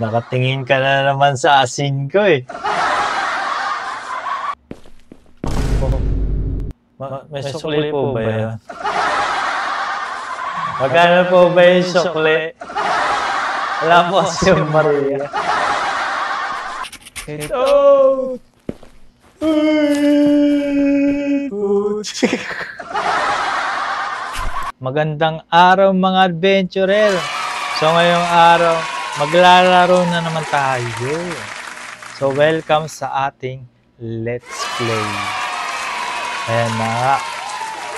Nakatingin ka na naman sa asin ko eh. May sukli po ba yan? Magkano po ba yung sukli? Wala po si Maria. Ito! Magandang araw mga adventurer! So ngayong araw, maglalaro na naman tayo. So welcome sa ating Let's Play. Ayan na,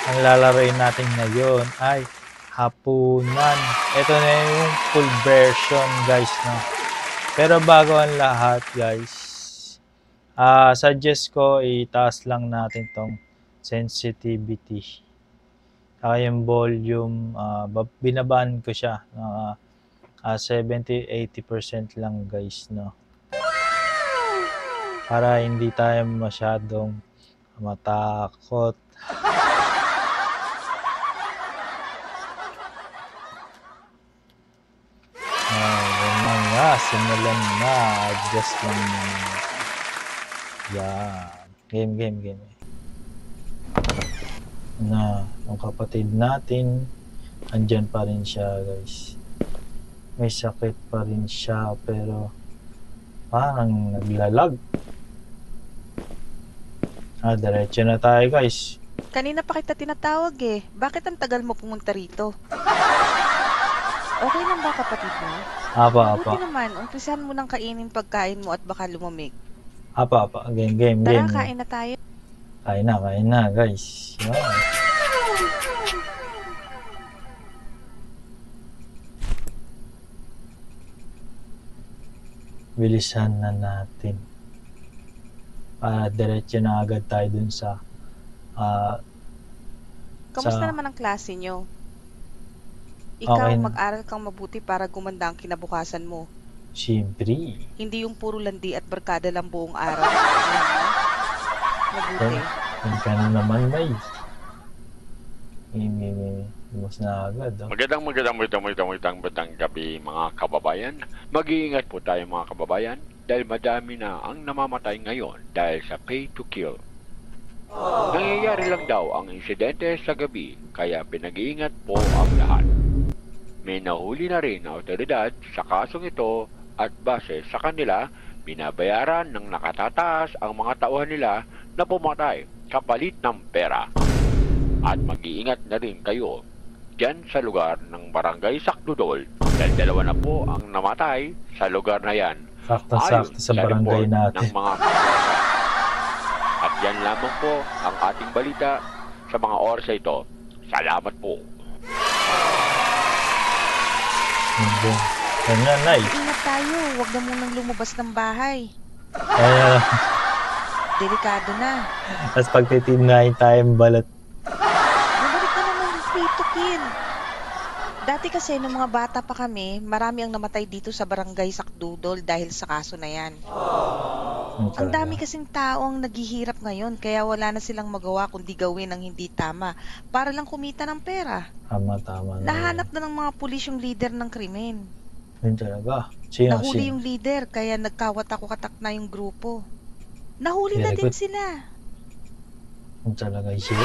ang lalaroin natin ngayon ay hapunan. Ito na yung full version guys. No? Pero bago ang lahat guys, suggest ko itaas lang natin tong sensitivity. Saka yung volume, binabaan ko siya. 70-80% lang guys. No? Para hindi tayo masyadong matakot. Simulan na. Adjust lang naman. Yan. Game. Na, yung kapatid natin, andyan pa rin siya guys. May sakit pa rin siya, pero parang naglalag. Diretso na tayo guys. Kanina pa kita tinatawag eh. Bakit ang tagal mo pumunta rito? Okay lang ba kapatid mo? Apa. Buti naman, umpisahan mo nang kainin pagkain mo at baka lumamig. Apa. Game. Tara, kain na tayo. Kain na guys. Yan. Bilisan na natin. Para diretso na agad tayo dun sa Kamusta naman ang klase nyo? Ikaw, okay, mag-aral kang mabuti para gumanda ang kinabukasan mo. Siyempre. Hindi yung puro landi at barkada lang buong araw. Alam mo? Mabuti. Yan ka na naman, May. Mas na agad. Oh. Magandang gabi mga kababayan. Mag-iingat po tayo mga kababayan dahil madami na ang namamatay ngayon dahil sa pay to kill. Nangyayari lang daw ang insidente sa gabi kaya pinag-iingat po ang lahat. May nahuli na rin na otoridad sa kasong ito at base sa kanila, binabayaran ng nakatataas ang mga tauhan nila na pumatay kapalit ng pera. At mag-iingat na rin kayo dyan sa lugar ng Barangay Sakdudol dahil dalawa na po ang namatay sa lugar na yan. Sakto sa barangay natin. Ng mga at yan lamang po ang ating balita sa mga oras ito. Salamat po. Ganyan, Nay. Ingat tayo. Huwag na munang lumabas ng bahay. Delikado na. Tapos pagtitinahin tayong balot. Bumalik na naman yung pay to kill. Dati kasi nung mga bata pa kami, marami ang namatay dito sa Barangay Sakdudol dahil sa kaso na yan. Ang dami kasing tao ang naghihirap ngayon kaya wala na silang magawa kundi gawin ang hindi tama para lang kumita ng pera. Tama. Nahanap na ng mga pulis yung leader ng krimen. Yun talaga. Nahuli yung leader kaya nagkawat-katak na yung grupo. Nahuli na din sila. Yun talaga siya.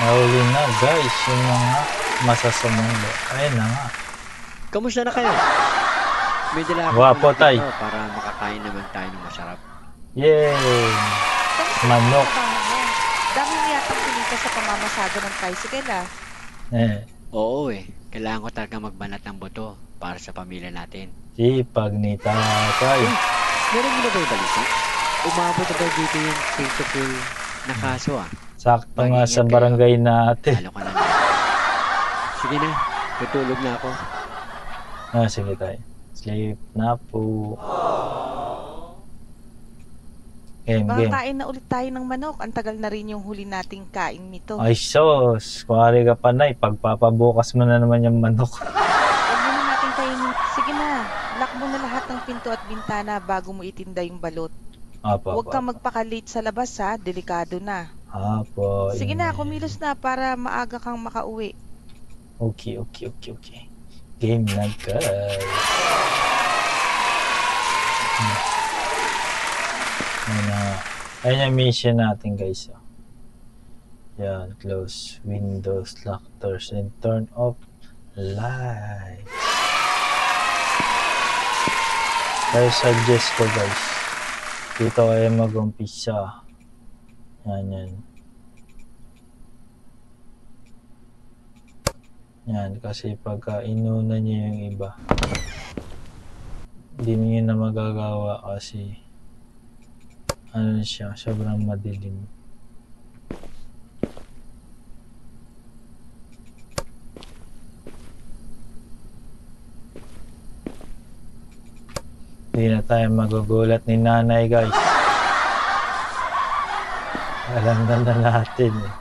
Nahuli na guys yung mga masasamang lo. Ayun na nga. Kamusta na kayo? May dala ako Wapo tay. Para makakain naman tayo ng masarap. Yay! Manok. Dami mo yatang pinita sa pamamasada ng tricycle ah. Oo eh. Kailangan ko talaga magbanat ng buto para sa pamilya natin. Sipag ni tatay. Meron mo na ba yung balita? Umabot na daw dito yung pay-to-kill na kaso ah. Sakto nga sa barangay natin. Talo ka na. Sige na. Tutulog na ako. Sige tayo. Sleep na po. Game. Makakain na ulit tayo ng manok. Ang tagal na rin yung huli nating kain nito. Ay sos. Kuwari ka pa na pagpapabukas mo na naman yung manok. Huwag mo na natin kainin. Sige na. Lock mo na lahat ng pinto at bintana bago mo itinda yung balot. Huwag kang magpakalate sa labas ha. Delikado na. Sige na. Kumilos na para maaga kang makauwi. Okay. Game na guys. Ayun yung mission natin guys. Oh. Yan, close windows, lock doors, and turn off lights. Kaya suggest ko guys, dito kayo mag-umpisa. Yan. Yan, kasi pagka inuna nyo yung iba, hindi nyo na magagawa kasi ano siya, sobrang madilim. Hindi na tayo magugulat ni nanay guys. Alam na natin eh.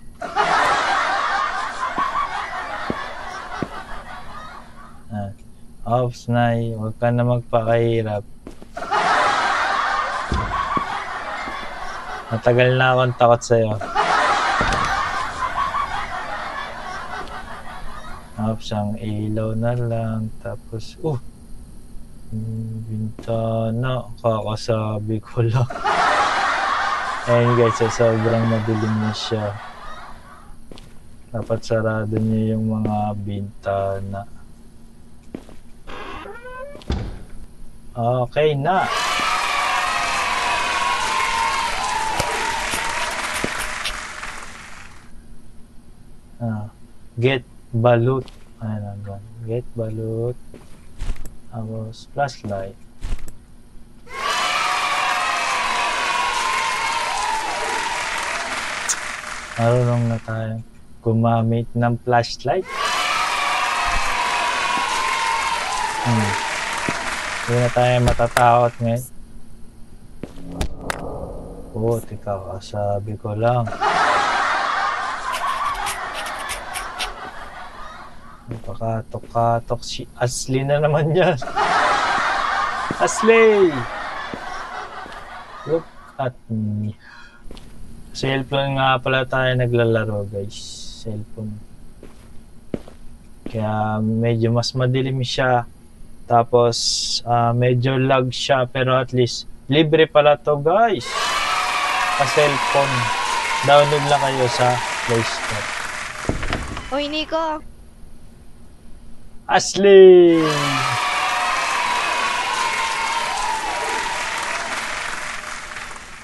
Ops, Nay. Huwag ka na magpakahirap. Matagal na akong takot sa'yo. Ops, ang ilaw na lang. Tapos, bintana. Kakasabi ko lang. Ayun guys, sobrang madilim na siya. Dapat sarado niyo yung mga bintana. Okay na. Get balut. Ayan lang. Get balut. Tapos flashlight. Marunong na tayo gumamit ng flashlight. Hindi na tayo matatakot ngayon. Tika, sabi ko lang. Pakatok-katok si Ashley na naman yan. Ashley! Look at me. Cellphone nga pala tayo naglalaro guys. Cellphone. Kaya medyo mas madilim siya. Tapos medyo lag siya pero at least libre pala to guys. Sa cellphone. Download lang kayo sa Play Store. Hoy Nico. Ashley!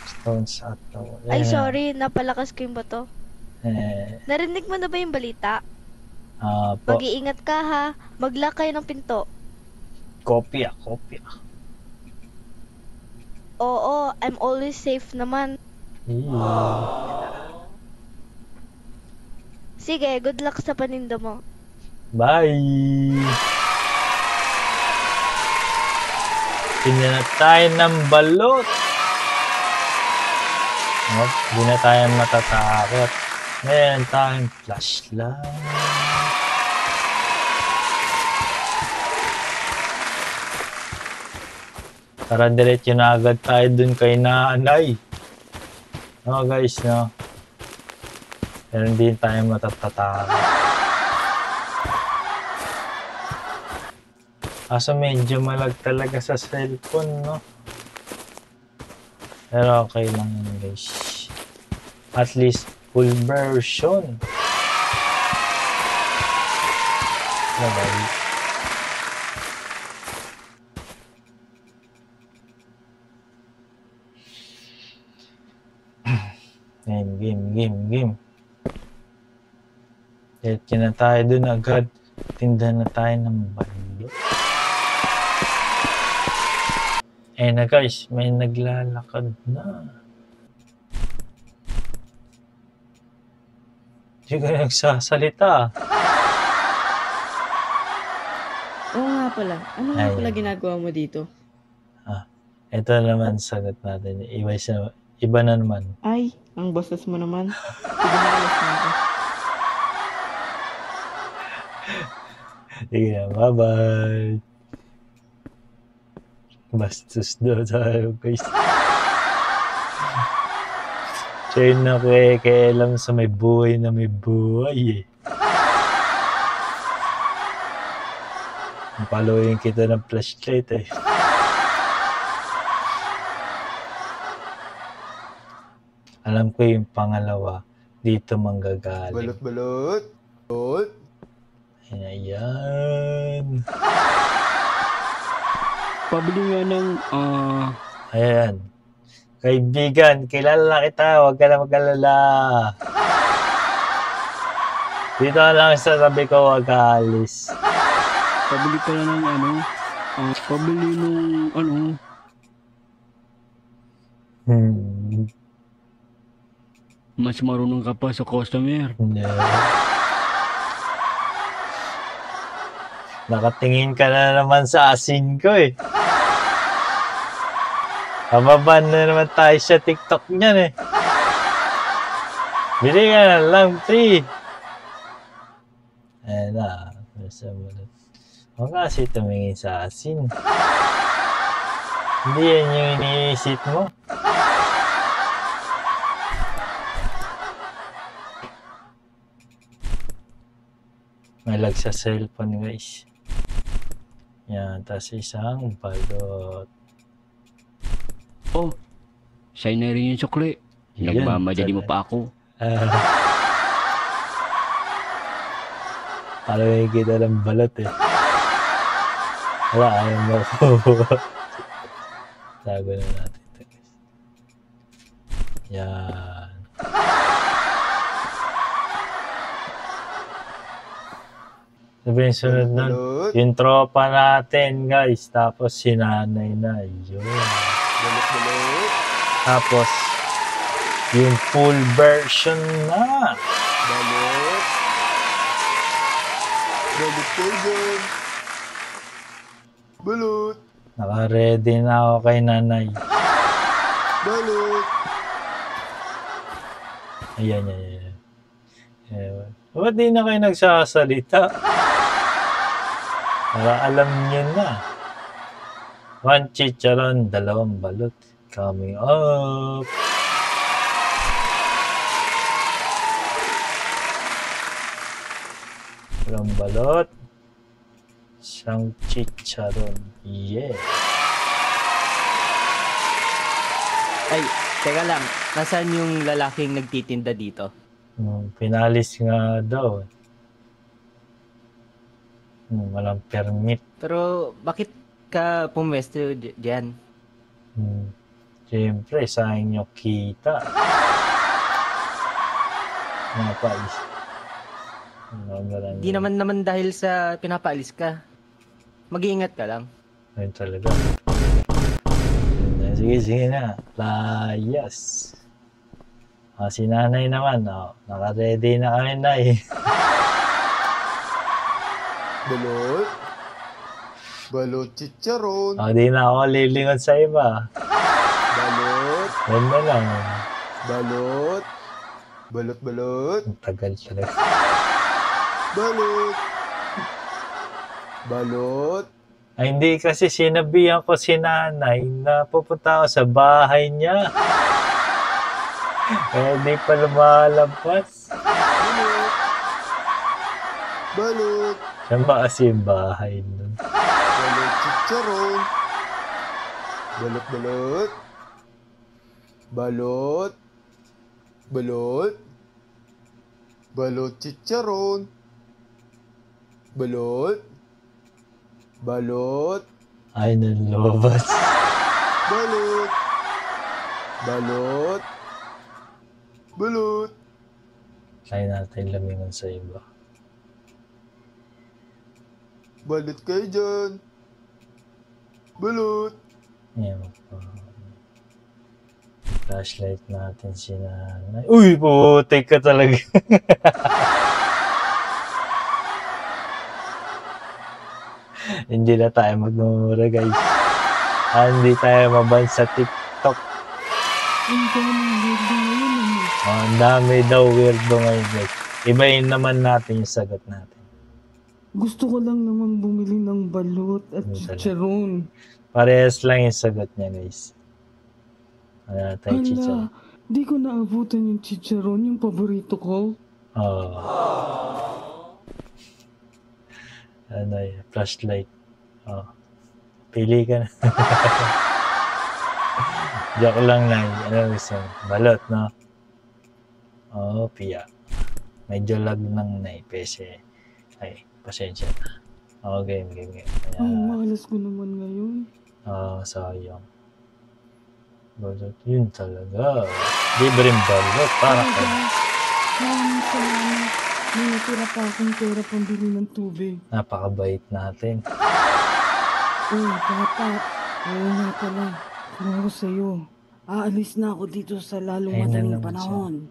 Stones at Ay sorry, napalakas ko yung bato. Narinig mo na ba yung balita? Mag-iingat ka ha. Mag-lock kayo ng pinto. Kopya. Oo, I'm always safe naman. Sige, good luck sa paninda mo. Bye! Tingnan na tayo ng balot. Hindi na tayo matatakot. Meron tayong flashlight. Tara, diretso na agad tayo dun kay nanay. Guys, no? Pero hindi tayo matatakot. Kaso medyo malag talaga sa cellphone, no? Pero okay lang yun, guys. At least, full version. Bye-bye. Game. Diretso na tayo dun agad. Tinda na tayo ng balo. Na guys, may naglalakad na. Hindi ka nagsasalita. Oo nga pala. Ano nga pala ginagawa mo dito? Ito naman sagot natin. Iba na naman. Ay, ang boses mo naman. Sige na, alas na ako. Sige na, bye-bye. Bastos daw tayo, guys. Siya yung nakikialam sa may buhay na may buhay eh. Paluin kita ng flashlight eh. Alam ko yung pangalawa, dito manggagaling. Balot. Balot. Ayan. Pabili nga ng, Ayan. Kaibigan, kilala kita. Huwag ka na mag-alala. Dito ka lang sa tabi ko, huwag ka alis. pabili pala ng pabili ng mas marunong ka pa sa customer. Hindi. Nakatingin ka na naman sa asin ko eh. Kababan na naman tayo sa TikTok niyan eh. Bili ka na lang, free. Ayan na. Huwag kasi tumingin sa asin. Hindi yan yung iniisip mo. May lag sa cellphone guys. Yan, tas isang balot. Oh, sa'yo na rin yung sukli. Yan, Nagmamadali mo pa ako. Parang may kita ng balot eh. Wala, ayaw mo ko. Tago na natin ito guys. Yan. Sabi yung sunod nun, Balot. yung tropa natin guys, tapos si nanay na, yun. Balot. Tapos, yung full version na. Balot. Balot kayo dyan. Balot. Naka-ready na ako kay nanay. Balot. Ayan. Ewan. Ba't di na kayo nagsasalita? Para alam niyo na. 1 chicharon, 2 balot. Coming up. Dalawang balot. Isang chicharon. Yeah. Ay, teka lang. Nasaan yung lalaking nagtitinda dito? Pinalis nga daw. Walang permit. Pero bakit ka pumwesto dyan? Siyempre, sayang yung kita. Napais. Di naman dahil sa pinapaalis ka. Mag-iingat ka lang. Ayun talaga. Sige na. Layas. Si nanay naman, naka-ready na kami na eh. Balot. Balot chicharon. Di na ako lilingon sa iba. Balot. Yan na lang. Balot. Balot. Ang tagal talaga. Balot. Balot. Ay, hindi kasi sinabihan ko si nanay na pupunta ako sa bahay niya. Kaya hindi pa lumalabas. Balot. Balot. Saan ba kasi yung bahay nun? Balot chicharon. Balot. Balot. Balot. Balot chicharon. Balot. Balot. Ay, nalabas. Balot. Balot. Balot. Kaya natin lamingan sa iba. Balot kayo dyan. Balot. Ayan po. Flashlight natin si nanay. Uy, putik ka talaga. Hindi na tayo magmumura guys. Hindi tayo maban sa TikTok. Ang dami daw weirdo ngayon guys. Ibayin naman natin yung sagot natin. Gusto ko lang naman bumili ng balot at Ano talaga? chicharon. Parehas lang yung sagot niya guys. Wala tayo chicharon. Di ko naabutan yung chicharon, yung paborito ko. Ano yun? Flashlight. Pili ka na. Joke lang na. Ano gusto mo? Balot, no? Oh, Pia. Medyo lag ng naipese. Ay, pasensya na. Oh, game. Ang malas ko naman ngayon. Sayang. Balot, yun talaga. Libreng balot, para ka. Maraming salamat. May natira pa akong pera pambili ng tubig. Napakabait natin. Bata. Oo nga pala. Kung ako sa'yo, aalis na ako dito sa lalong Ayun na madaling naman panahon.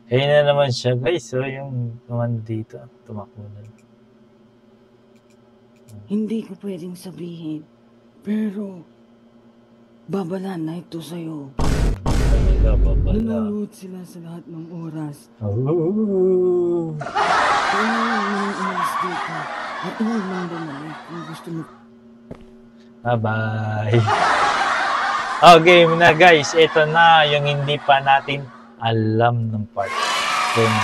Ayun na naman siya, guys. So, yung naman dito, tumakbo na. Hindi ko pwedeng sabihin. Pero, babala na ito sa'yo. Talaga, babala. Nanonood sila sa lahat ng oras. Oh. Kailangan mo nang umalis dito. At huwag mong bumalik kung gusto mo. Bye-bye. Okay na guys, ito na yung hindi pa natin alam ng part. Game.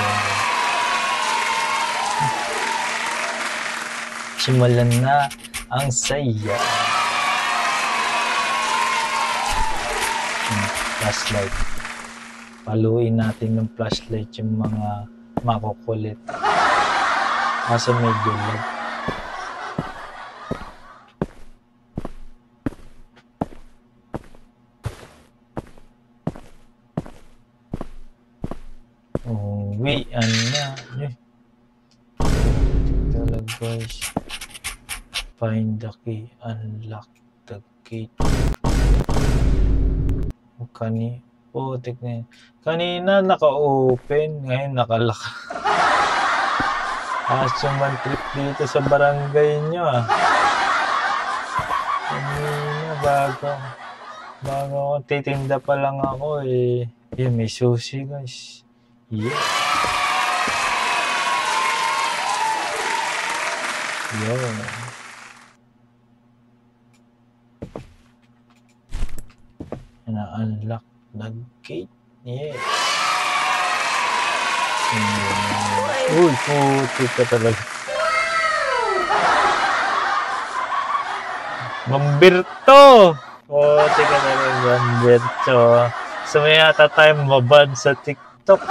Simulan na ang saya. Flashlight. Paluin natin ng flashlight yung mga makukulit. Kaso medyo lag. Uwian na. Talaga guys. Find the key. Unlock the gate. Putik na yun. Kanina naka-open. Ngayon nakalock. Suman trip dito sa barangay nyo Kanina bago ako titinda pa lang ako Yan, may sushi guys. Yeah. Yo. Na-unlock the gate. Yes. Uy, putik ka talaga. Mamberto! Putik ka talaga, Mamberto. Sumayata tayo mabad sa TikTok.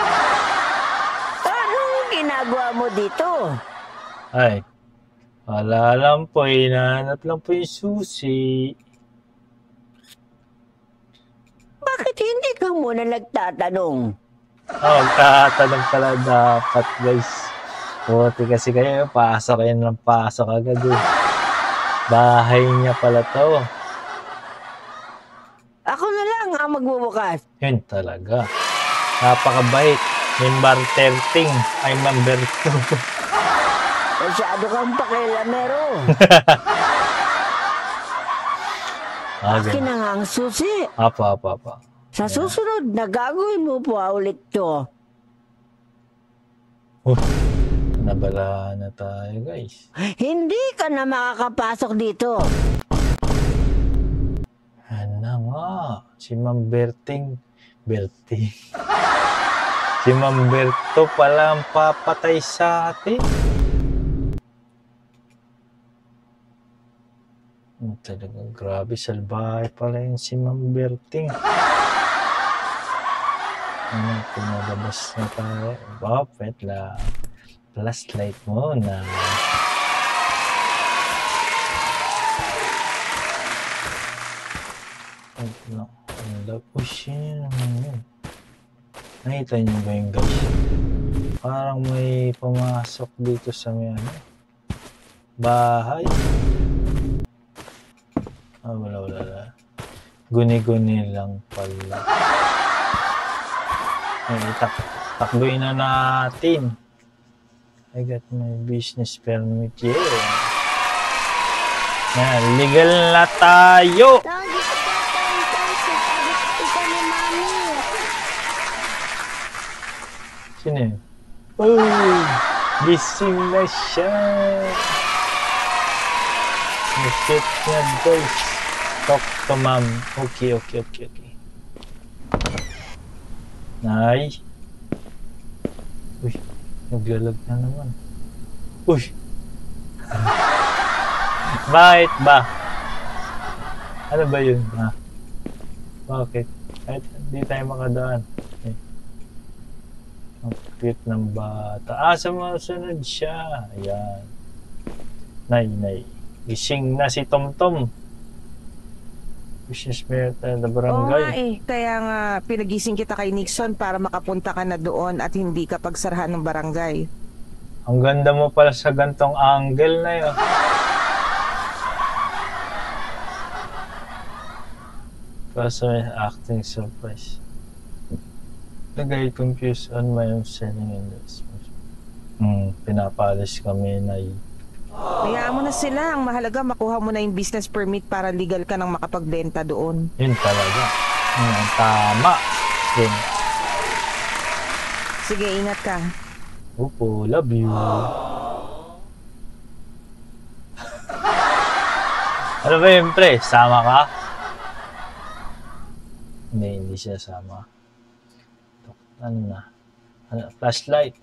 Anong ginagawa mo dito? Ay, wala lang po. Hinahanap lang po yung susi. Bakit hindi ka muna nagtatanong? Magtatanong pala dapat, guys. Buti kasi kayo, pasok kayo ng pasok agad Bahay niya pala to. Ako na lang ang magbubukas. Yun talaga. Napakabait. Member 13. Ay, member 2. Masyado kang pakilamero. Akin na nga ang susi. Apa. Sa susunod, nagagawin mo po ulit to. Nabala na tayo, guys. Hindi ka na makakapasok dito. Ano nga? Si Ma'am Berting. Si Ma'am Berto pala ang papatay sa atin. Talagang grabe, salbahe pala yun si Ma'am Berting. Pinalabas na tayo. Wait lang. Flashlight muna. Nakita niyo ba yung guys? Parang may pumasok dito sa may bahay. Wala. Guni-guni lang pala. Takbuhin na natin. I got my business permit here. Legal na tayo! Sino yun? Oh! Gising na siya! Nakit na guys. Talk to ma'am. Okay. Nay. Uy, naglalag na naman. Uy! Bakit ba? Ano ba yun? Bakit? Kahit hindi tayo makadaan. Ang cute ng bata. Sumunod siya. Ayan. Nay. Gising na si Tomtom. Business merit na Oo barangay. nga eh. Kaya nga pinagising kita kay Nixon para makapunta ka na doon at hindi ka pagsarahan ng barangay. Ang ganda mo pala sa gantong angle na yun. Customer acting surprise. Nagay confused on my own selling in this. Pinapalis kami na Hayaan mo na sila. Ang mahalaga makuha mo na yung business permit para legal ka nang makapagbenta doon. Yun talaga. Tama. Yun. Sige, ingat ka. Opo, love you. Ano ba yun, pre? Sama ka? Hindi siya sama. Ano na? Flashlight.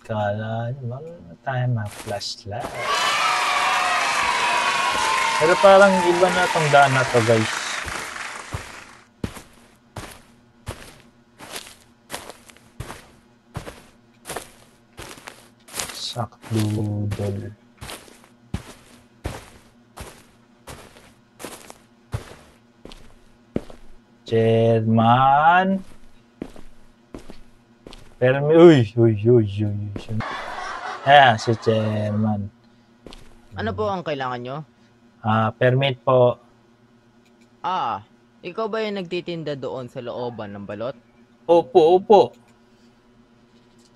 Kala nyo, ano tayo mga flashlight? Pero parang iba na itong daan na to, guys. Sakdudol. Chairman. Uy. Si Chairman. Ano po ang kailangan nyo? Permit po. Ikaw ba yung nagtitinda doon sa looban ng balot? Opo.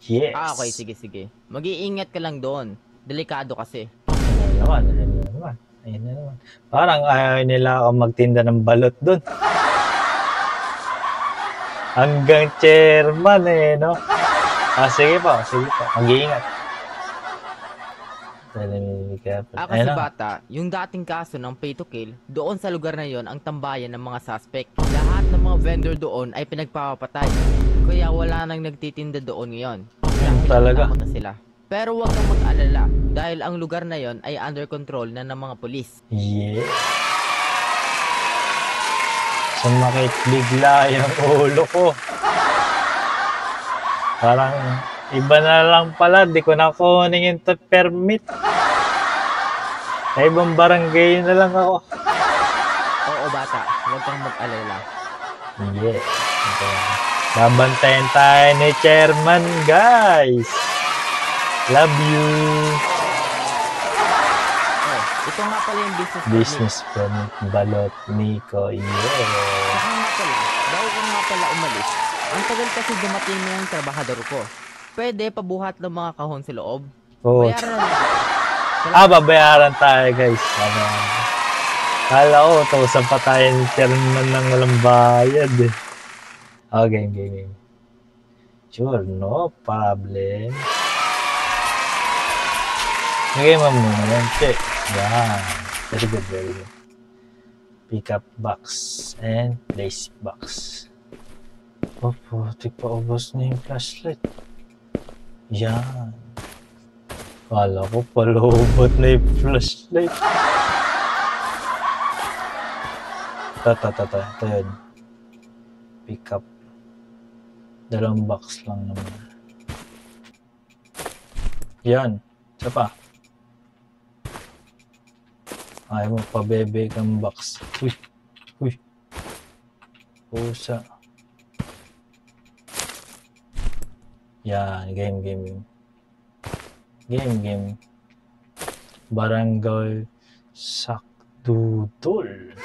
Yes. Okay, sige. Mag-iingat ka lang doon. Delikado kasi. Ayun na naman. Parang ayaw nila ako magtinda ng balot doon. Hanggang Chairman no? Sige po. Mag-iingat. Kasi bata, yung dating kaso ng pay to kill, doon sa lugar na yon ang tambayan ng mga suspect. Lahat ng mga vendor doon ay pinagpapatay. Kaya wala nang nagtitinda doon ngayon. Talaga. Na sila. Pero huwag kang mag-alala dahil ang lugar na yon ay under control na ng mga pulis. Yeah. Sumakit bigla yung ulo ko. Parang iba na lang pala, di ko na kunin yung permit. Sa ibang barangay na lang ako. Oo bata, huwag kang mag-alala. Yeah. Babantayan tayo ni Chairman, guys. Love you. Ito nga pala yung business permit. Balot, Nico. Yeah. Bago ka nga pala umalis, ang tagal kasi dumating yung trabahador ko. Pwede pabuhat ng mga kahon sa loob. Bayaran na. Babayaran tayo, guys. Kala ko, tausan pa tayo ni Chairman ng walang bayad. Game. Sure, no problem. Lagay mo muna yan, check. Yan. Very good. Pick up box and place box. Putik pa ubos na yung flashlight. Yan. Kala ko palubot na yung flashlight. Ito yun. Pick up. 2 box lang naman. Yan. Isa pa. Ayaw mo pabebe kang box. Uy. Pusa. Yan. Game. Barangay Sakdudol.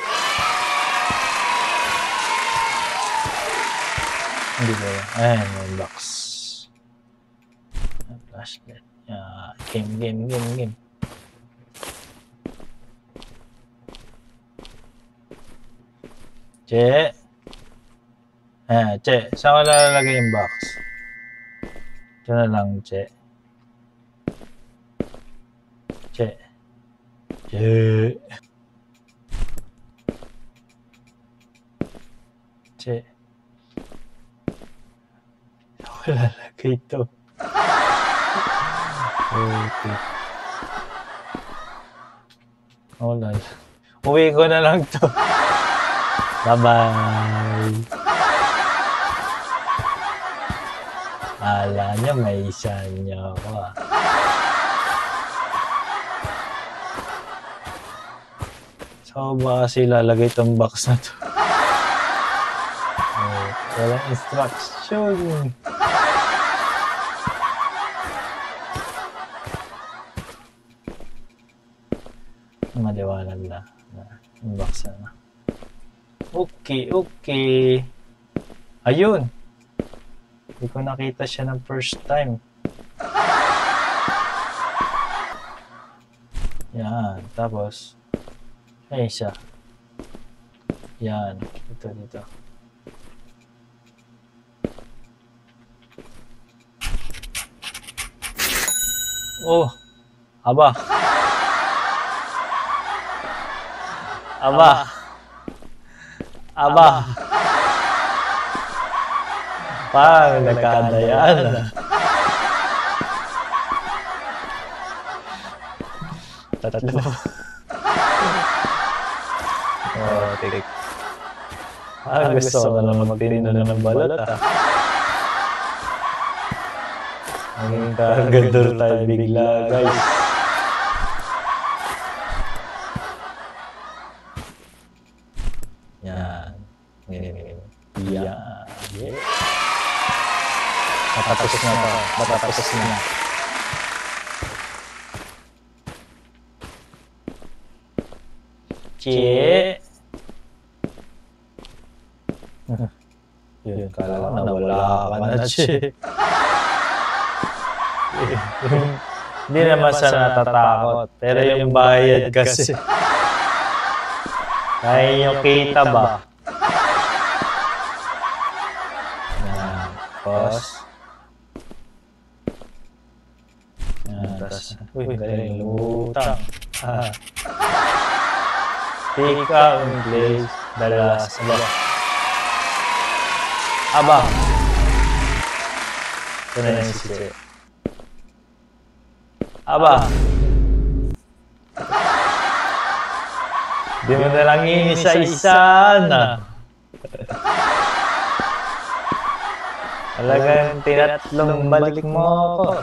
Hindi ba yan? Ayan, yung box. Flashlight. Game. Che. Che. Saan ko lalagay yung box? Ito na lang, Che. Lalagay ito. Okay. Wala. Uwi ko na lang to. Bye-bye. Ala niya, may isa niya ako ah. So, ba kasi lalagay itong box na to? Walang instruction. Maliwanag na. Yung box na. Okay. Ayun. Hindi ko nakita siya ng first time. Yan. Tapos, ay siya. Yan. Dito. Oh. Aba. Parang nagkadayaan. Tatlo. Oh, tirik. Gusto ko na magtinino ng balat ah. Ang kagador tayo bigla, guys. Yan. Yeah. Matapos na to. Matapos na. Cie. Yun, kala ko nawala ka na, Cie. Hindi naman sa natatakot. Pero yung bayad kasi. Kaya yung kita ba? Yan. Pause. Yan. Tapos, galing lutang. Pick up in place. Dalas. Aba. Ito na yung sisi. Aba. Di mo na lang isa-isa na. Talagang tinatlong balik mo ako.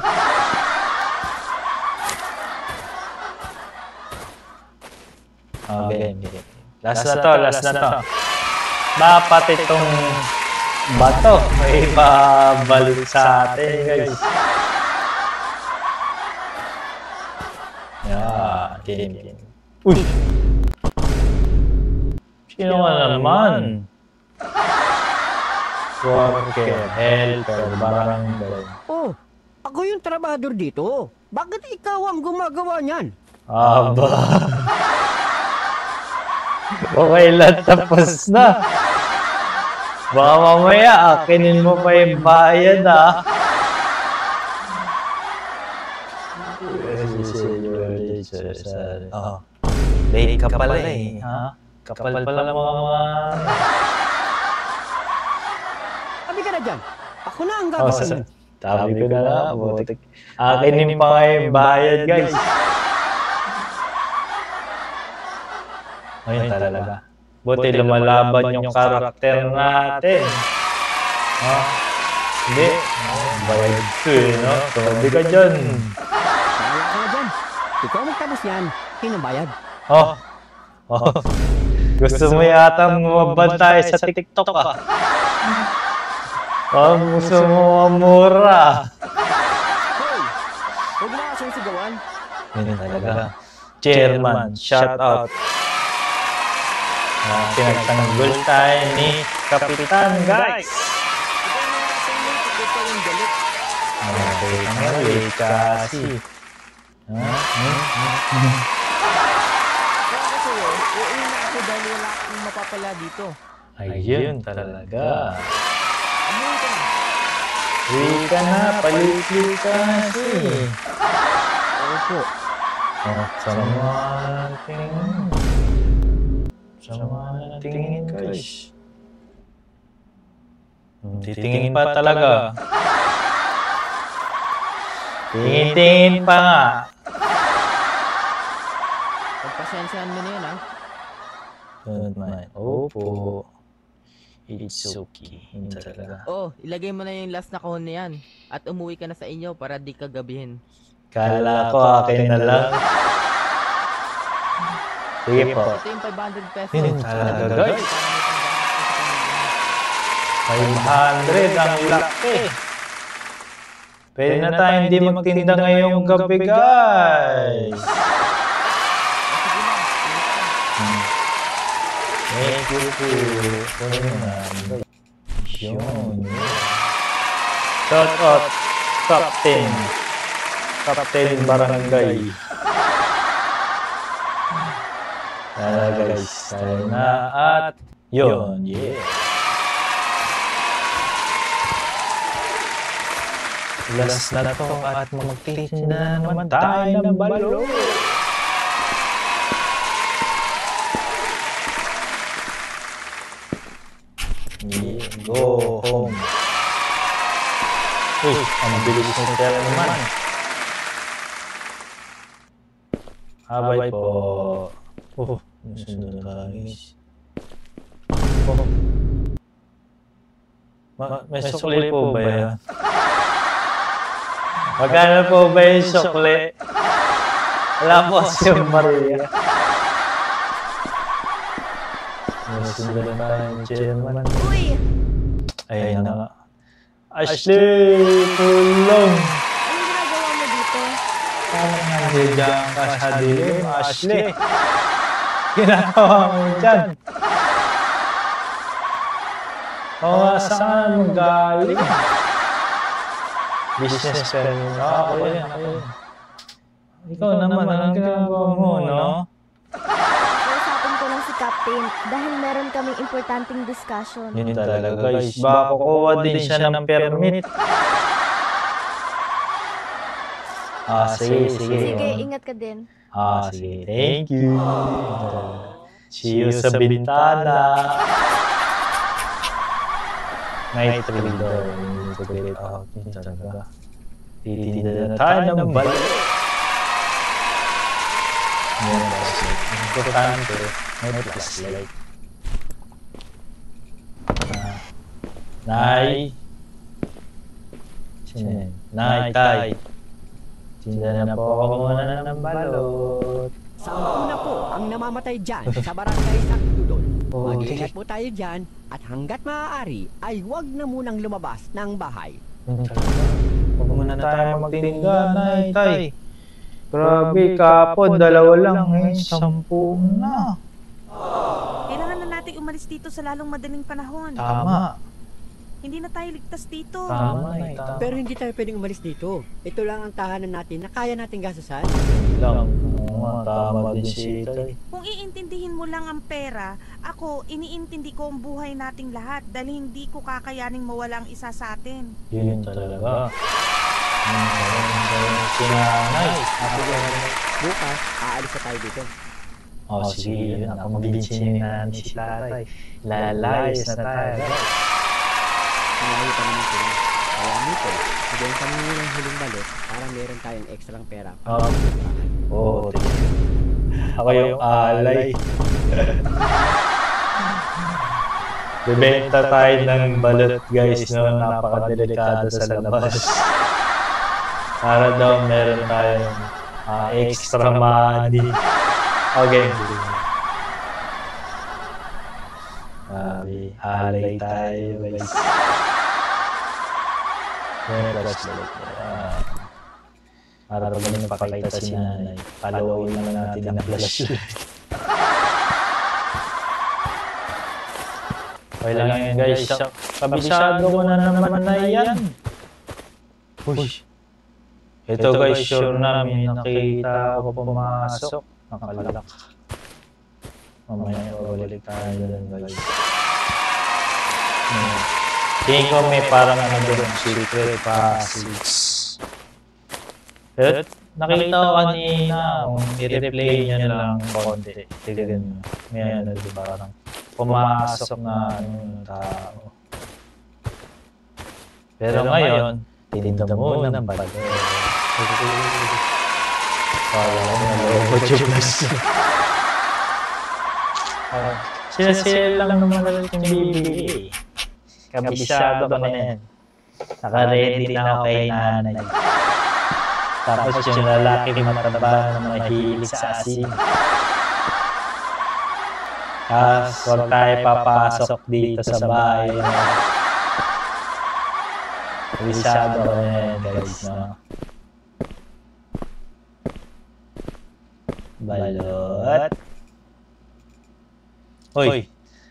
Okay. Last na to. Dapat itong bato ay babalik sa atin, guys. Game. Uy! Sino ka naman? Worker, helper, barangay. Oh, ako yung trabador dito. Bakit ikaw ang gumagawa niyan? Aba. Okay lang, tapos na. Baka mamaya, akinin mo pa yung bayad ah. Oh, late ka pala eh. Ha? Kapal pala mga... Sabi ka na dyan. Ako na ang gagawin. Sabi ko na nga, butik. Akinin pa nga yung bayad, guys. Ayun talaga. Buti lumalaban yung karakter natin. Ha? Hindi. Bayad ko eh, no? Tumabi ka dyan. Bahala ka na dyan. Ikaw magtapos yan. Kinabayad. Oh. Gusto mo yata mabantay sa TikTok ah. Gusto mo mamura. Hoy! Huwag na kasing sigawan. Yun talaga. Chairman, shout out. Pinagtanggol tayo ni Kapitan, guys. Okay, tanggol kasi. Dahil wala akong mapapala dito. Ayun talaga. Uwi ka na, palikli ka kasi. Opo. Sama tingin guys. Titingin pa talaga. Tingin pa nga. Pagpasensyahan mo na yun, ha? Good man. Opo. Itsuki. Hindi talaga. Oh, ilagay mo na yung last na kahon na yan. At umuwi ka na sa inyo para di ka gabihin. Kala ko akin na lang. Sige po. Ito yung 500 pesos. Hindi talaga guys. 500 ang laki. Pwede na tayo hindi magtinda ngayong gabi guys. Thank you po. Yun. Shout out Captain Barangay. Tara guys, tayo na at yun, yeah. Last na to at magtitinda na naman tayo ng balo. Yeah, go home. Uy, ang bilis ng tela naman. Abay po. Nasunod na guys. May sukli po ba yan? Magkano po ba yung sukli? Wala po si Maria. Nasunod na yung chairman. Uy! Ayan na nga. Ashley! Tulong! Anong ginagawa mo dito? Parang nandiyan ka sa dilim, Ashley. Ginagawa mo dyan. O, saan mo galing? Business pero ako yan. Ikaw naman, anong ginagawa mo, no? Kausapin ko lang si Captain dahil meron kaming importanteng discussion. Yun talaga guys, baka kukuha din siya ng permit. Sige. Sige, ingat ka din. Sige. Thank you. See you sa bintana. Night reader. Get out. Yun talaga. Titinda na tayo ng balo. Yan, flashlight. Importante, may flashlight. Nay. Sino yan? Nay, tay. Tinda na po ako muna ng balot. 10 na po ang namamatay dyan sa barangay Sakdudol. Mag-ingat po tayo dyan at hanggat maaari ay huwag na munang lumabas ng bahay. Huwag muna tayo magtinda, Nay, tay. Grabe, kapon, 2 lang eh. 10 na. Kailangan na natin umalis dito sa lalong madaling panahon. Tama. Hindi na tayo ligtas dito. Tama. Pero hindi tayo pwedeng umalis dito. Ito lang ang tahanan natin na kaya nating gastusan. Lang. Tama din si tay. Kung iintindihin mo lang ang pera, ako, iniintindi ko ang buhay nating lahat dahil hindi ko kakayaning mawala ang isa sa atin. Yun talaga. Sinanay. Bukas, aalis na tayo dito. Sige. Ako magbibinsin na si tatay. Lalayas na tayo. Malayo pa naman sila. Kaya nito, sabihin kami ng huling balot para meron tayong ekstrang pera. Oo. Ako yung alay. Bibenta tayo ng balot guys, no? Napakadelikado sa labas. Para daw meron tayong extra money. Okay. Alay tayo guys. May flashlight. Para ba naman pakita si nanay? Palawin naman natin ang flashlight. Okay lang yan guys. Kabisado ko na naman na yan. Push. Ito guys, sure namin nakita ko pumasok. Nakalak. Mamaya pabalik tayo doon guys. Tingin ko may parang doon secret passage. Pero nakita ko kanina, kung i-replay nyo lang konti. Tignan nyo. May parang pumasok na tao. Pero ngayon, tinda mo ng balo. Kaya ko nalobot yung mas. Sila lang naman natin bibigay. Kabisado ko na yan. Naka-ready na ako kay nanay. Tapos yung lalaki mataba na mahilig sa asin. Tapos huwag tayo papasok dito sa bahay. Kabisado ko na yan, guys, no? Balot. Hoy,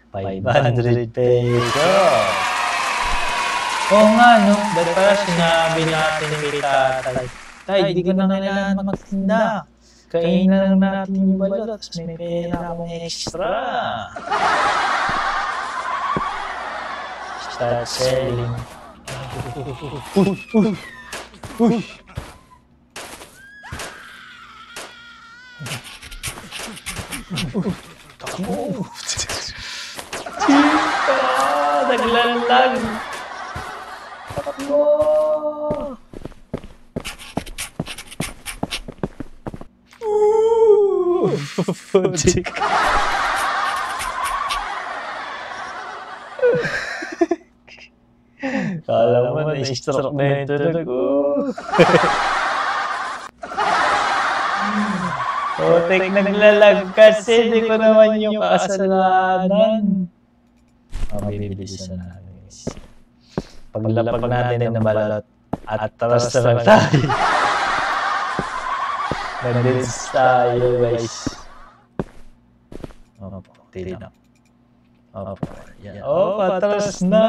500 pesos. Oo nga, no? Dahil pala sinabi natin kay tatay, tay, di ko na kailangan magtinda. Kainin lang natin yung balot. May pera akong extra. Start selling. Uy! Takbo! Tita! Naglalag! Takbo! Putik! Kala mo na-stroke na yung tunog ko. Putik, naglalag kasi di ko naman yung kasalanan. Mabibilisan na guys. Paglapag natin ng balot at taras na lang tayo. Nandits tayo guys. Opo, tinan. Opo, yan. Oh, patras na!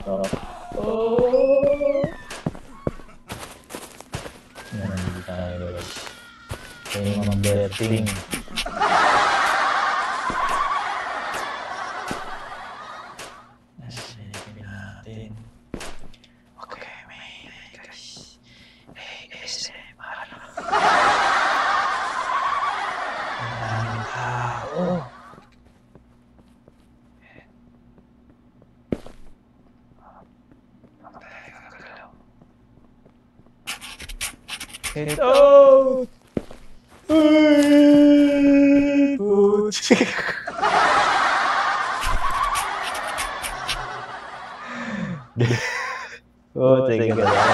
Oh! Nandito tayo guys. Ito yung mga betting. Nasilipin natin. Okay, may guys. ASMR. Ang daming tao. Ito! Uy! Putik! Putik ka na.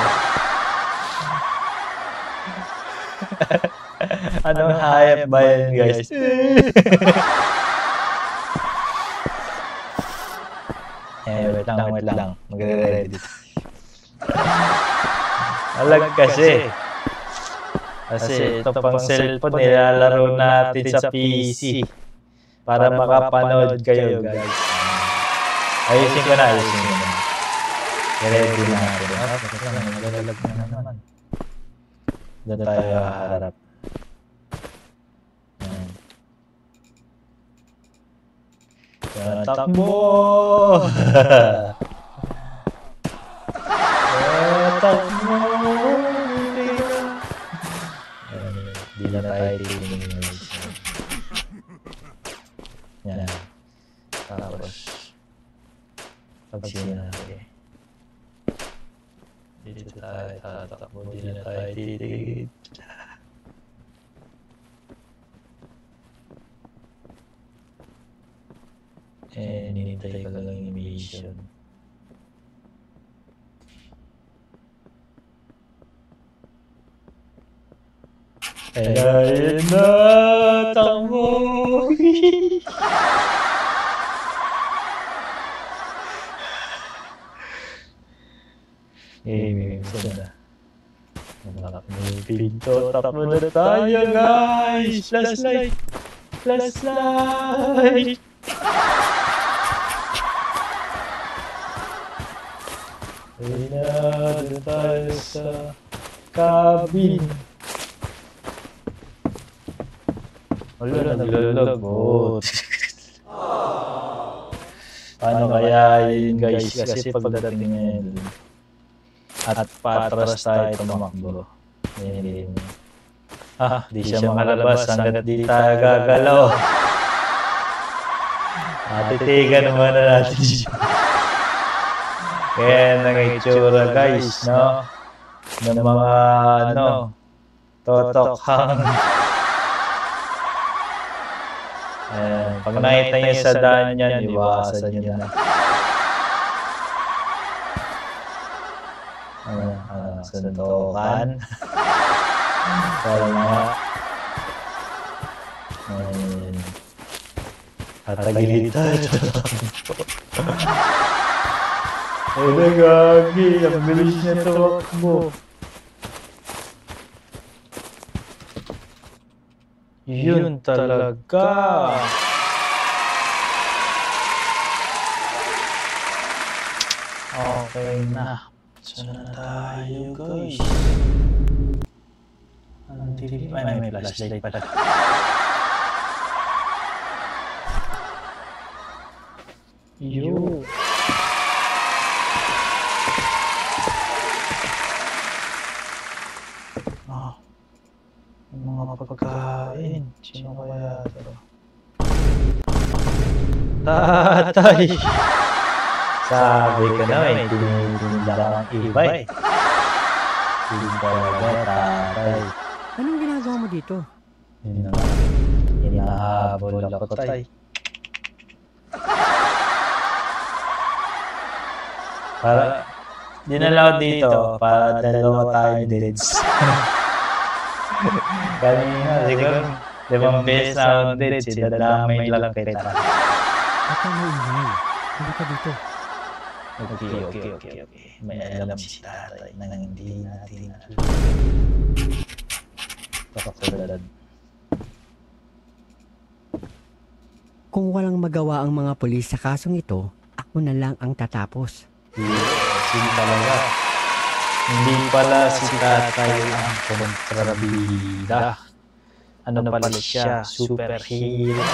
Anong hayop ba yan, guys? Wait lang. Magre-ready. Alag kasi. Kasi ito pang cellphone, nilalaro natin sa PC para makapanood kayo, guys. Ayusin ko na. I-ready natin. Naglalag na naman. Doon tayo harap. Yan. Takbo! Takbo! Hindi na tayo tingin guys. Yan. Tapos pag sinabi dito tayo tatakbo, hindi na tayo titigil. Ninintay ko lang yung mission. Ayun na! Takbo! May pinto. Takbo na tayo, guys! Flashlight! Flashlight! Ayun na! Doon tayo sa cabin. Wala, naglalag. Paano kaya yun guys? Kasi pagdating ngayon at patras tayo tumakbo. Di siya makalabas hanggat di tayo gagalaw. Titigan naman na natin siya. Kaya nangitsura guys, no? Ng mga totokhang Pag nakita niyo sa daan yan, iwasan niyo na. Suntukan. Kalma. Tatagilitan. Ay, nagagi. Ang bilis niya tumakbo. Yun talaga. Okay na. Saan na tayo, guys? Ang dilim. Ay, may flashlight pala. Yo. Mga pagkain. Sino kaya ito? Tatay! Sabi ko na may tinitinda ang iba eh. Hindi talaga tatay. Anong ginagawa mo dito? Hinahabol ako tay. Para dinala ko dito para dalawa tayo deads. Kanina, siguro 5 beses na akong deads, dadamay lang kita. Baka may ingay. Hindi ka dito. Okay. May alam si tatay na hindi natin alam. Pakakulad. Kung walang magawa ang mga pulis sa kasong ito, ako na lang ang tatapos. Sino talaga? Hindi pala si tatay ang kontrabida. Ano pala siya? Superhero.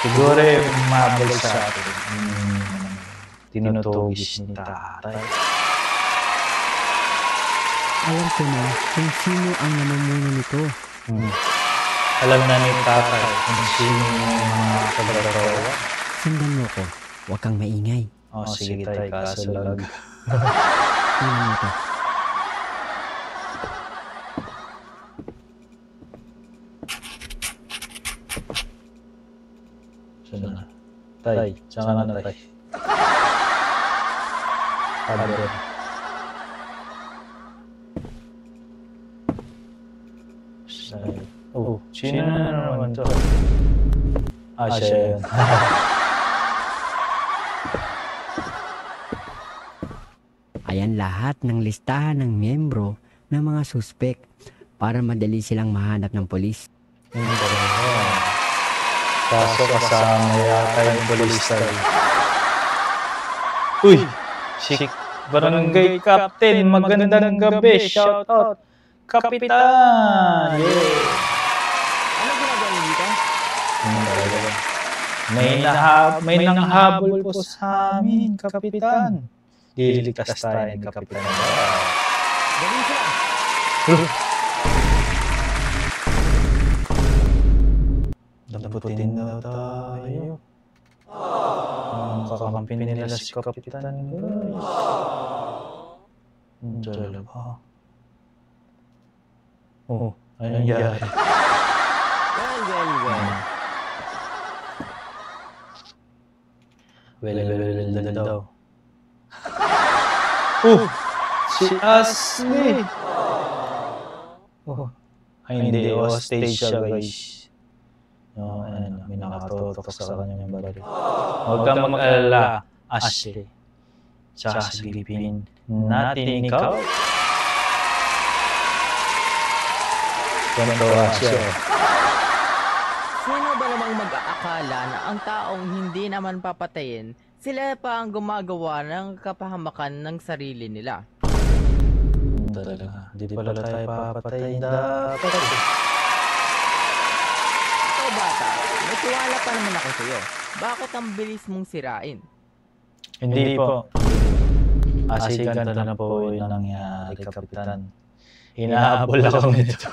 Siguro yung mabal sa atin. Tinutugis ni tatay. Alam ko na kung sino ang namumuno nito. Alam na ni tatay kung sino yung mga kaglarawa. Sundan mo ko. Huwag kang maingay. Sige tay, kaso lag. Tingnan mo to. Saan na? Tay, saan na tay? Abel. Oh, sino na naman to? Siya yun. Ayan lahat ng listahan ng miyembro ng mga suspek para madali silang mahanap ng polis. Kaso kasama yata yung polis tayo. Uy! Si Barangay Captain, magandang gabi. Shout out! Kapitan! Ano ginagawa niyo dito? May nanghabol po sa amin, Kapitan. Liligtas tayo ni Kapitan. Galing sila. Damputin na tayo. Kakampi nila si Kapitan, guys. Dalawa. Oh, ano nangyari? Well daw. Si Asmi! Ay hindi, hostage siya guys. May nakatutok sa kanyang balik. Huwag kang mag-alala, Ashley. Tsaka silipin natin ikaw. Gantawa siya. Sino ba namang mag-aakala na ang taong hindi naman papatayin, sila pa ang gumagawa ng kapahamakan ng sarili nila? Talaga, hindi pala tayo papatayin dapat. Ikaw bata, may tiwala pa naman ako sa'yo. Bakit ang bilis mong sirain? Hindi po. Kasi ganito na po yung nangyari, Kapitan. Hinahabol ako nito.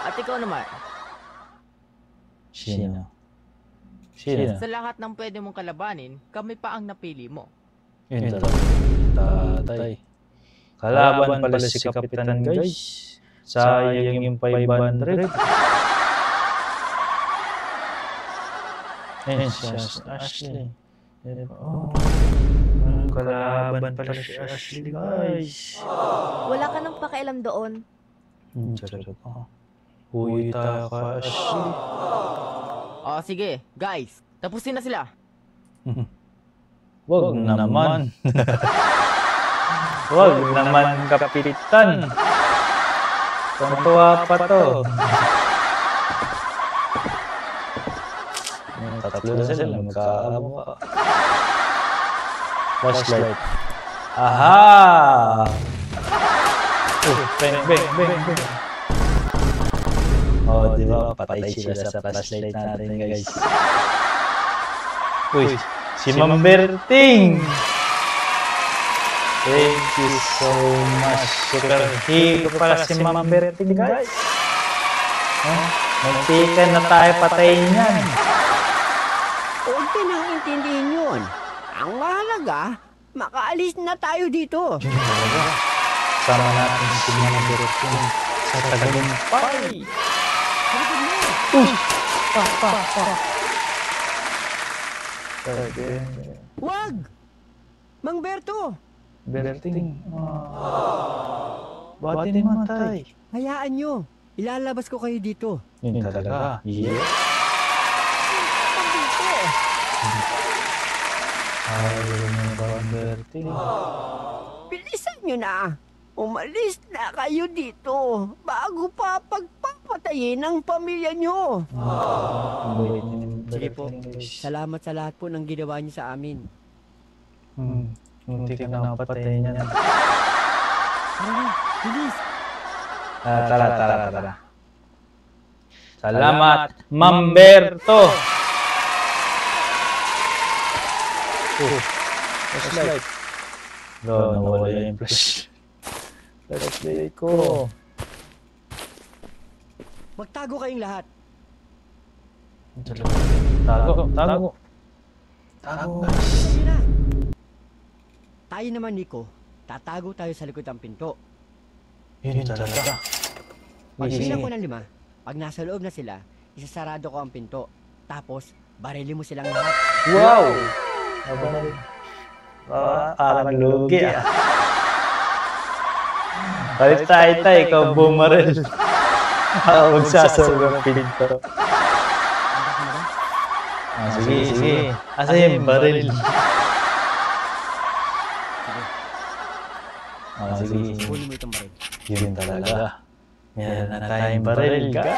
At ikaw naman? Sino? Sa lahat ng pwede mong kalabanin, kami pa ang napili mo. Yun talaga. Tatay. Kalaban pala si Kapitan, guys. Sayang yung 500. Ayun si Ashley. Oh, kalaban pala si Ashley, guys. Wala ka nang pakialam doon. Uy, tayo ka, Ashley. Oh, sige, guys. Tapusin na sila. Wag naman. Wag naman, kapitan. Tuwa pa to. Tatlo na sila, magkakabuka. Flashlight. Aha! Bang, bang, bang, bang. Oh, di ba? Patay sila sa flashlight natin, guys. Uy, si Ma'am Berting! Thank you so much. Super hero pala si Ma'am Berting, guys. Muntikan na tayo patayin yan. Huwag ka nang intindihin yun. Ang mahalaga, makaalis na tayo dito. Sama natin si Ma'am Berting sa tagumpay. Wag! Mang Berto! Berting. Ba't din matay? Hayaan nyo. Ilalabas ko kayo dito. Yun talaga. Yeah. Ayaw mo ba, Berting? Bilisan nyo na. Umalis na kayo dito bago pa pagpapatayin ang pamilya nyo. Sige po. Salamat sa lahat po ng ginawa niyo sa amin. Munti ka na patayin yan. Bilis. Tara. Salamat, Ma'am Berto. Flashlight. Nawala yung flash. Flashlight ko. Magtago kayong lahat. Tago. Sige na. Tayo naman, Nico. Tatago tayo sa likod ng pinto. Yun talaga. Pagbilang ko ng 5, pag nasa loob na sila, isasarado ko ang pinto. Tapos, barili mo silang lahat. Wow! Parang lugi ah. Palit tayo, ikaw bumaril. Ako magsasarado ng pinto. Sige. Asa yung baril? Sige. Kunin mo itong baril. Yun talaga. Meron na tayong baril, guys.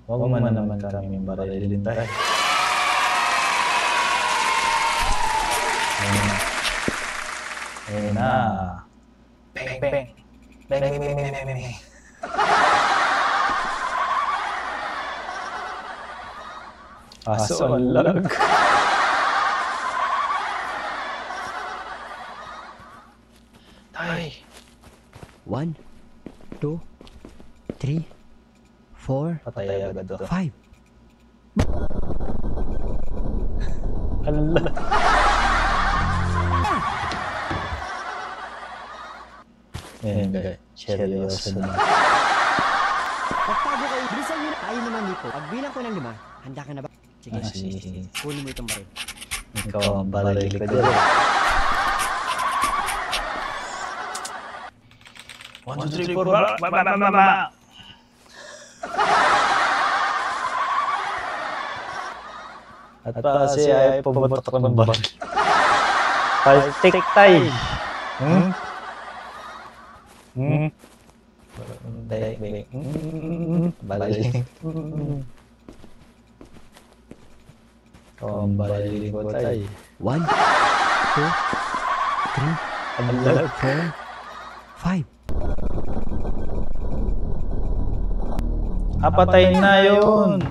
Huwag mo naman kami barilin tayo. Ayun na. Bang. Aso ang lag. Tay. 1, 2, 3, 4, Patay agad to. 5. Ala. Seryoso na. Magtago kayo. Bilisan nyo na. Tayo naman, Nico. Pagbilang ko ng 5, handa ka na ba? Sige. Sige. Kunin mo itong baril. Ikaw ang baril ko dyan. 1, 2, 3, 4, baba! At pa kasi ay pumatok ng baril. Paltik tay! Balaling. Ikaw ang balaling ko tay. 1, 2, 3, 4, 5. Patayin na yun.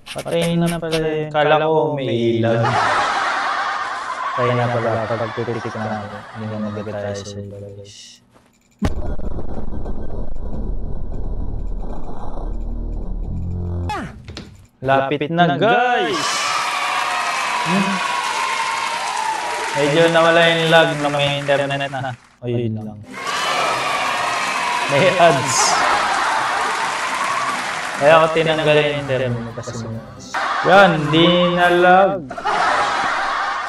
Patayin na pala yun. Kala ko may ilag. Patayin na pala pag titik na. Hindi na nagagad tayo sa ilag, guys. Lapit na, guys! Medyo nawala yung lag na may internet na. O yun lang. May ads. Kaya ako tinanggal yung internet kasi yan, di na lag.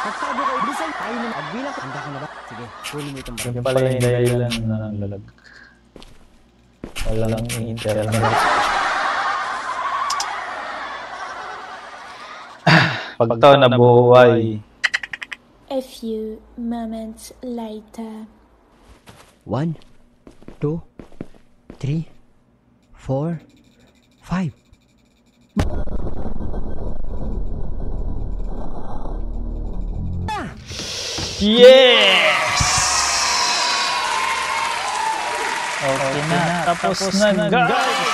Magsabi kayo, bilisan tayo ng agbilang. Handa ka na ba? Sige, kunin mo itong baril. Yung pala yung dahilan na nalalag. Walang internet. Pag ito nabuhay. A few moments later. 1, 2, 3, 4, 5. Yes! Okay na, tapos na guys!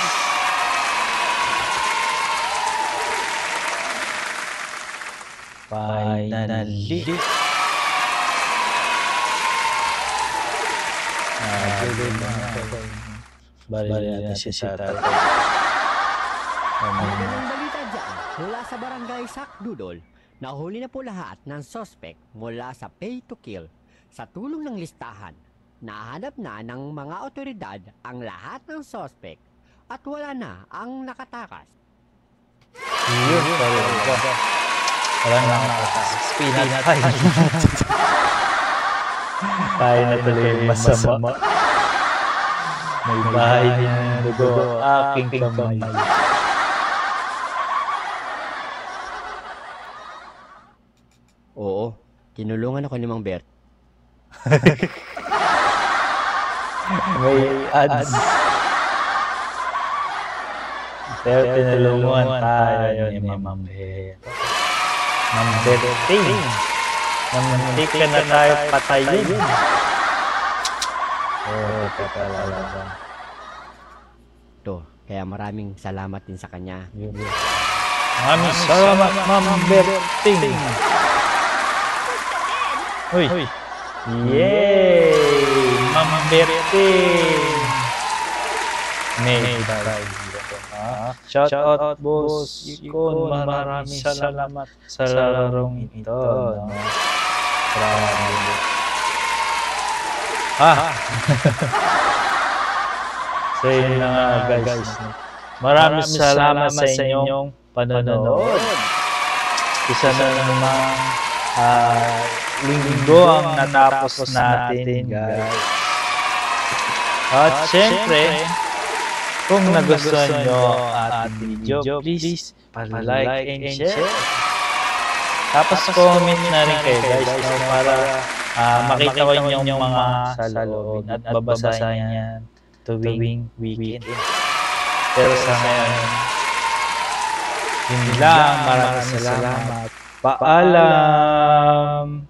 Finally! Bali natin si Tatay. Magandang balita dyan, mula sa barangay Sakdudol, nahuli na po lahat ng suspect mula sa pay to kill. Sa tulong ng listahan, nahanap na ng mga otoridad ang lahat ng suspect at wala na ang nakatakas. Yun, talaga. Wala na nakatakas. Pinatay. Tayo na tuloy masama. May bahay ng dugo, aking kamay. Oo, kinulungan ako ni Mang Bert. May ads. Pero tinulungan tayo ni Ma'am Bert. Ma'am Berting. Hindi ka na tayo patayin. Oo, talaga. To, kaya maraming salamat din sa kanya. Maraming salamat, Ma'am Berting. Uy! Yay! Ma'am Berting! May tayo. Shout out, Boss Ikon. Maraming salamat sa larong ito. So yun na nga guys. Maraming salamat sa inyong panonood. Isa na naman linggo ang natapos natin guys. At syempre, kung nagustuhan nyo ang ating video, please like and share. Tapos comment na rin kayo guys para makita ko yung mga saloobin at babasahin yan tuwing weekend. Pero sa ngayon, yun lang. Maraming salamat. Paalam!